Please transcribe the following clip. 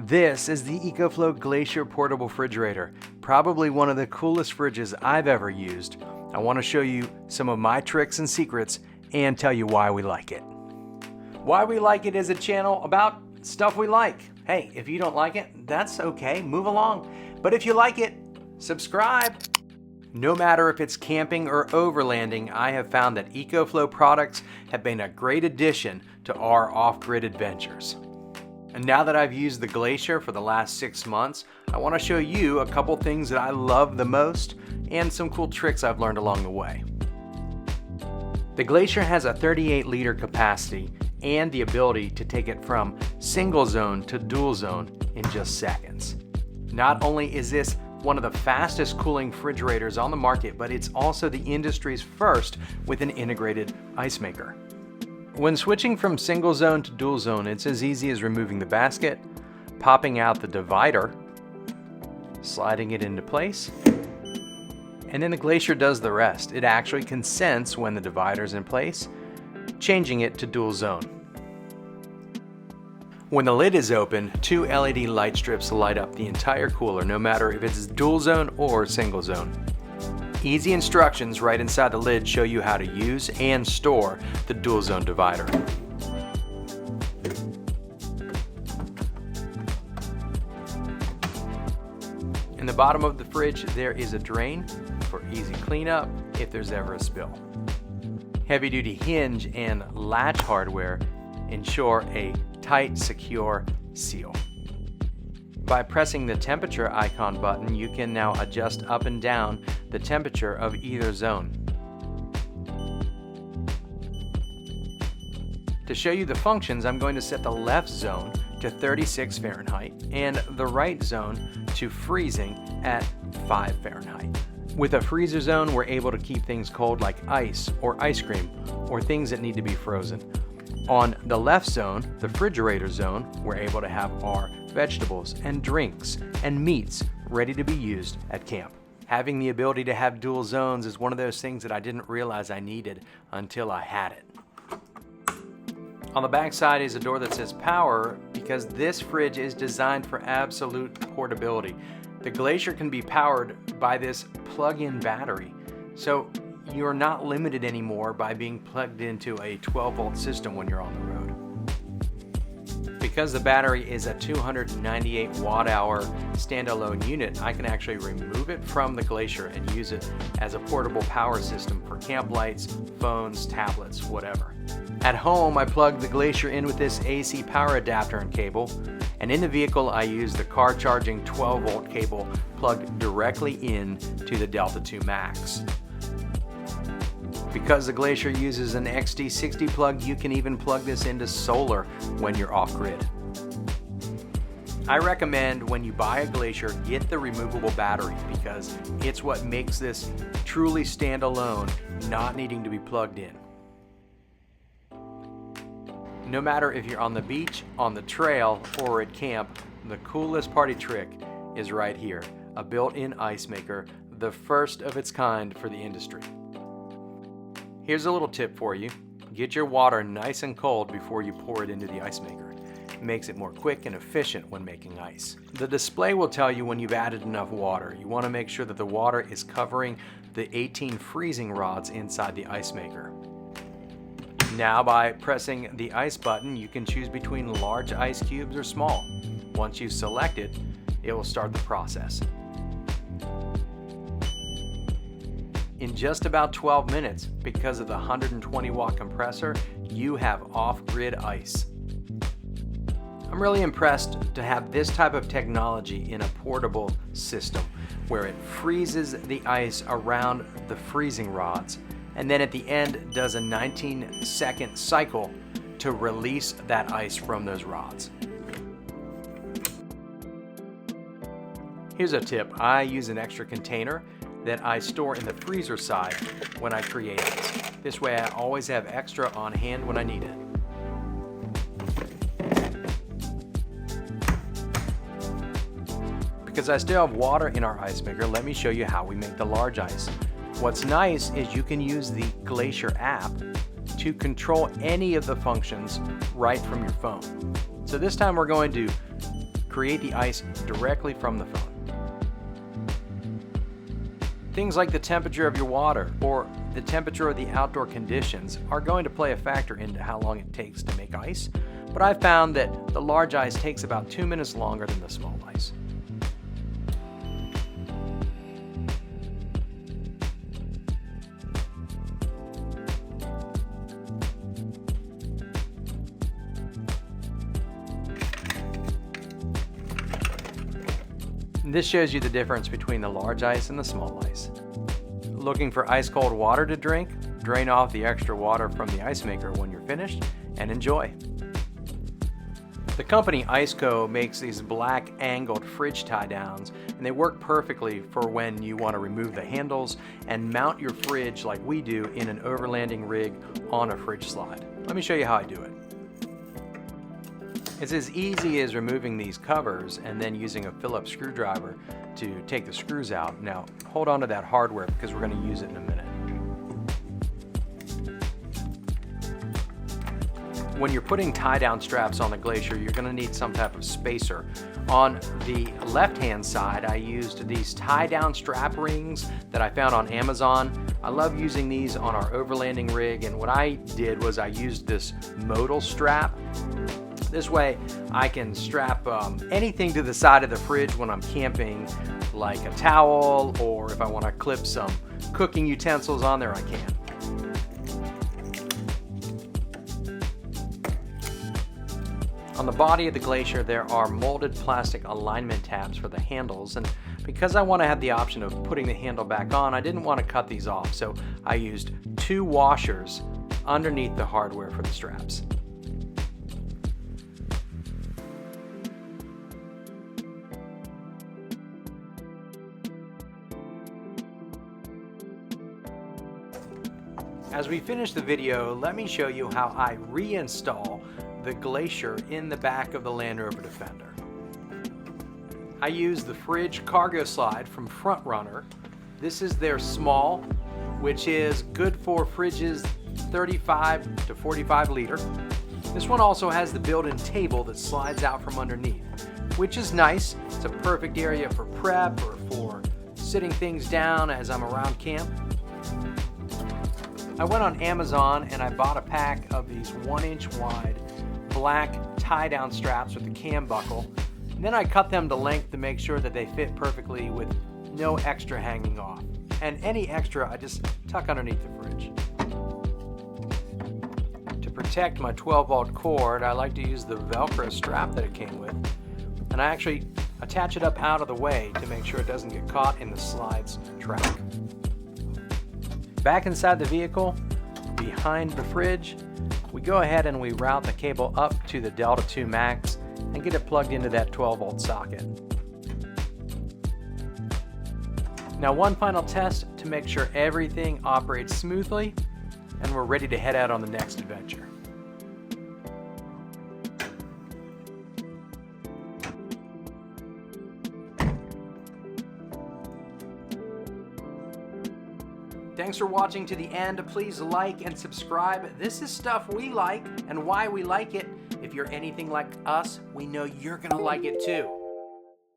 This is the EcoFlow GLACIER portable refrigerator, probably one of the coolest fridges I've ever used. I want to show you some of my tricks and secrets and tell you why we like it. Why We Like It is a channel about stuff we like. Hey, if you don't like it, that's okay, move along. But if you like it, subscribe. No matter if it's camping or overlanding, I have found that EcoFlow products have been a great addition to our off-grid adventures. And now that I've used the GLACIER for the last 6 months, I want to show you a couple things that I love the most and some cool tricks I've learned along the way. The GLACIER has a 38-liter capacity and the ability to take it from single zone to dual zone in just seconds. Not only is this one of the fastest cooling refrigerators on the market, but it's also the industry's first with an integrated ice maker. When switching from single zone to dual zone, it's as easy as removing the basket, popping out the divider, sliding it into place, and then the GLACIER does the rest. It actually can sense when the divider's in place, changing it to dual zone. When the lid is open, 2 LED light strips light up the entire cooler, no matter if it's dual zone or single zone. Easy instructions right inside the lid show you how to use and store the dual zone divider. In the bottom of the fridge, there is a drain for easy cleanup if there's ever a spill. Heavy-duty hinge and latch hardware ensure a tight, secure seal. By pressing the temperature icon button, you can now adjust up and down the temperature of either zone. To show you the functions, I'm going to set the left zone to 36 Fahrenheit and the right zone to freezing at 5 Fahrenheit. With a freezer zone, we're able to keep things cold like ice or ice cream or things that need to be frozen. On the left zone, the refrigerator zone, we're able to have our vegetables and drinks and meats ready to be used at camp. Having the ability to have dual zones is one of those things that I didn't realize I needed until I had it. On the back side is a door that says power because this fridge is designed for absolute portability. The GLACIER can be powered by this plug-in battery, so you're not limited anymore by being plugged into a 12-volt system when you're on the road. Because the battery is a 298 watt-hour standalone unit, I can actually remove it from the GLACIER and use it as a portable power system for camp lights, phones, tablets, whatever. At home, I plug the GLACIER in with this AC power adapter and cable, and in the vehicle I use the car charging 12-volt cable plugged directly in to the Delta 2 Max. Because the GLACIER uses an XT60 plug, you can even plug this into solar when you're off-grid. I recommend when you buy a GLACIER, get the removable battery because it's what makes this truly standalone, not needing to be plugged in. No matter if you're on the beach, on the trail, or at camp, the coolest party trick is right here, a built-in ice maker, the first of its kind for the industry. Here's a little tip for you. Get your water nice and cold before you pour it into the ice maker. It makes it more quick and efficient when making ice. The display will tell you when you've added enough water. You want to make sure that the water is covering the 18 freezing rods inside the ice maker. Now by pressing the ice button, you can choose between large ice cubes or small. Once you select it, it will start the process. In just about 12 minutes, because of the 120 watt compressor, you have off-grid ice. I'm really impressed to have this type of technology in a portable system where it freezes the ice around the freezing rods and then at the end does a 19-second cycle to release that ice from those rods. Here's a tip. I use an extra container that I store in the freezer side when I create ice. This way I always have extra on hand when I need it. Because I still have water in our ice maker, let me show you how we make the large ice. What's nice is you can use the GLACIER app to control any of the functions right from your phone. So this time we're going to create the ice directly from the phone. Things like the temperature of your water or the temperature of the outdoor conditions are going to play a factor into how long it takes to make ice, but I've found that the large ice takes about 2 minutes longer than the small ice. This shows you the difference between the large ice and the small ice. Looking for ice cold water to drink? Drain off the extra water from the ice maker when you're finished and enjoy. The company Iceco makes these black angled fridge tie downs, and they work perfectly for when you want to remove the handles and mount your fridge like we do in an overlanding rig on a fridge slide. Let me show you how I do it. It's as easy as removing these covers and then using a Phillips screwdriver to take the screws out. Now, hold on to that hardware because we're going to use it in a minute. When you're putting tie-down straps on the Glacier, you're going to need some type of spacer. On the left-hand side, I used these tie-down strap rings that I found on Amazon. I love using these on our overlanding rig, and what I did was I used this modal strap. This way I can strap anything to the side of the fridge when I'm camping, like a towel, or if I want to clip some cooking utensils on there, I can. On the body of the Glacier, there are molded plastic alignment tabs for the handles, and because I want to have the option of putting the handle back on, I didn't want to cut these off, so I used 2 washers underneath the hardware for the straps. As we finish the video, let me show you how I reinstall the Glacier in the back of the Land Rover Defender. I use the fridge cargo slide from Front Runner. This is their small, which is good for fridges 35 to 45 liter. This one also has the built-in table that slides out from underneath, which is nice. It's a perfect area for prep or for sitting things down as I'm around camp. I went on Amazon and I bought a pack of these 1-inch wide black tie-down straps with a cam buckle. And then I cut them to length to make sure that they fit perfectly with no extra hanging off. And any extra I just tuck underneath the fridge. To protect my 12-volt cord, I like to use the Velcro strap that it came with. And I actually attach it up out of the way to make sure it doesn't get caught in the slide's track. Back inside the vehicle, behind the fridge, we go ahead and we route the cable up to the Delta 2 Max and get it plugged into that 12-volt socket. Now, one final test to make sure everything operates smoothly, and we're ready to head out on the next adventure. Thanks for watching to the end. Please like and subscribe. This is stuff we like and why we like it. If you're anything like us, we know you're gonna like it too.